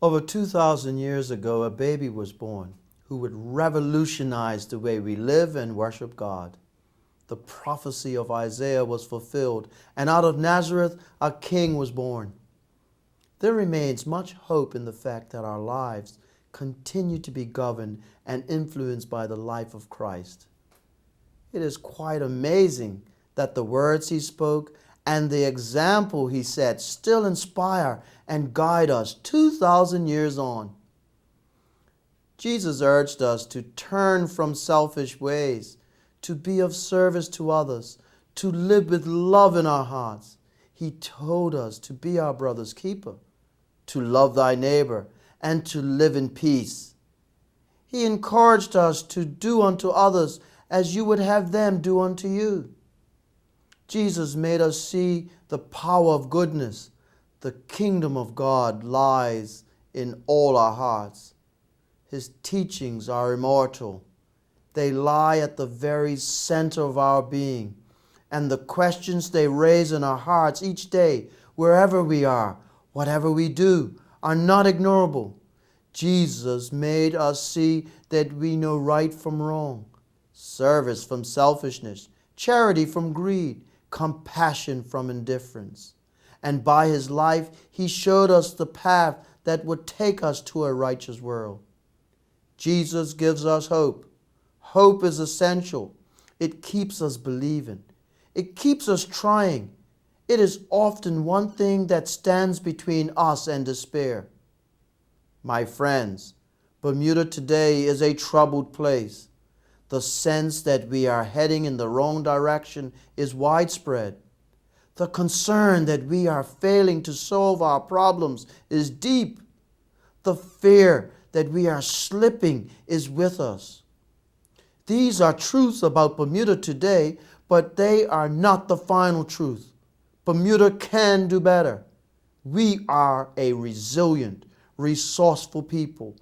Over 2,000 years ago, a baby was born who would revolutionize the way we live and worship God. The prophecy of Isaiah was fulfilled, and out of Nazareth a king was born. There remains much hope in the fact that our lives continue to be governed and influenced by the life of Christ. It is quite amazing that the words he spoke and the example he set still inspire and guide us 2,000 years on. Jesus urged us to turn from selfish ways, to be of service to others, to live with love in our hearts. He told us to be our brother's keeper, to love thy neighbor, and to live in peace. He encouraged us to do unto others as you would have them do unto you. Jesus made us see the power of goodness. The kingdom of God lies in all our hearts. His teachings are immortal. They lie at the very center of our being, and the questions they raise in our hearts each day, wherever we are, whatever we do, are not ignorable. Jesus made us see that we know right from wrong, service from selfishness, charity from greed, compassion from indifference. And by his life, he showed us the path that would take us to a righteous world. Jesus gives us hope. Hope is essential. It keeps us believing. It keeps us trying. It is often one thing that stands between us and despair. My friends, Bermuda today is a troubled place. The sense that we are heading in the wrong direction is widespread. The concern that we are failing to solve our problems is deep. The fear that we are slipping is with us. These are truths about Bermuda today, but they are not the final truth. Bermuda can do better. We are a resilient, resourceful people.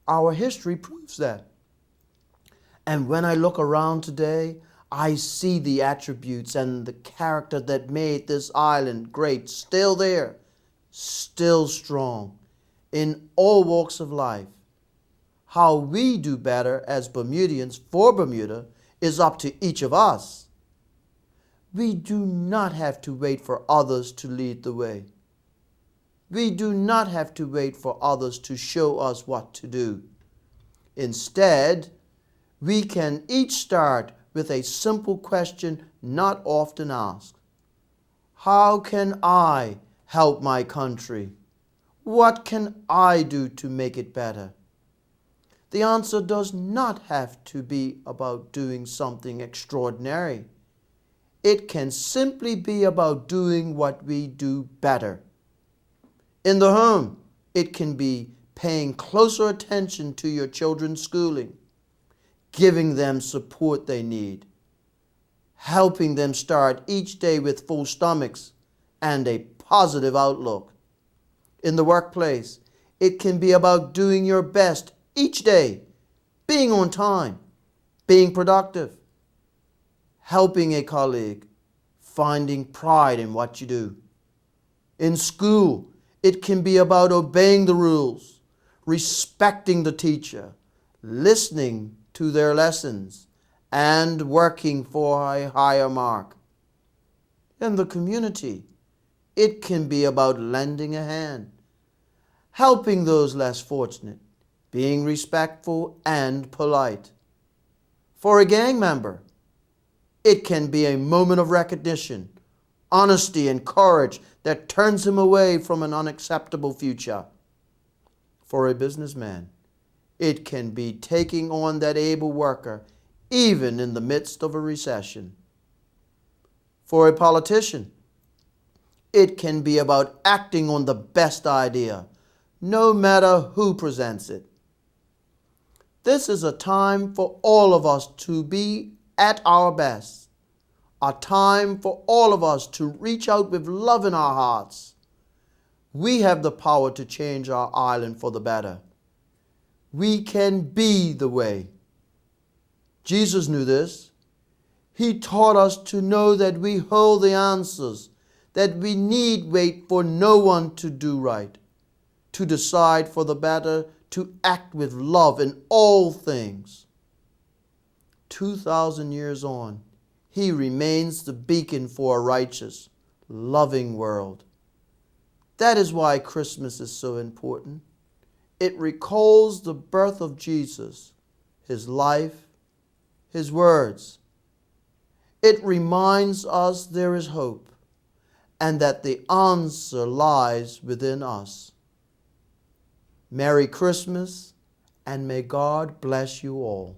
Our history proves that. And when I look around today, I see the attributes and the character that made this island great still there, still strong, in all walks of life. How we do better as Bermudians for Bermuda is up to each of us. We do not have to wait for others to lead the way. We do not have to wait for others to show us what to do. Instead, we can each start with a simple question not often asked. How can I help my country? What can I do to make it better? The answer does not have to be about doing something extraordinary. It can simply be about doing what we do better. In the home, it can be paying closer attention to your children's schooling, giving them support they need, helping them start each day with full stomachs and a positive outlook. In the workplace, it can be about doing your best each day, being on time, being productive, helping a colleague, finding pride in what you do. In school, it can be about obeying the rules, respecting the teacher, listening to their lessons, and working for a higher mark. In the community, it can be about lending a hand, helping those less fortunate, being respectful and polite. For a gang member, it can be a moment of recognition, honesty, and courage that turns him away from an unacceptable future. For a businessman, it can be taking on that able worker even in the midst of a recession. For a politician, it can be about acting on the best idea, no matter who presents it. This is a time for all of us to be at our best, a time for all of us to reach out with love in our hearts. We have the power to change our island for the better. We can be the way. Jesus knew this. He taught us to know that we hold the answers, that we need wait for no one to do right. to decide for the better, to act with love in all things. 2,000 years on, he remains the beacon for a righteous, loving world. That is why Christmas is so important. It recalls the birth of Jesus, his life, his words. It reminds us there is hope and that the answer lies within us. Merry Christmas, and may God bless you all.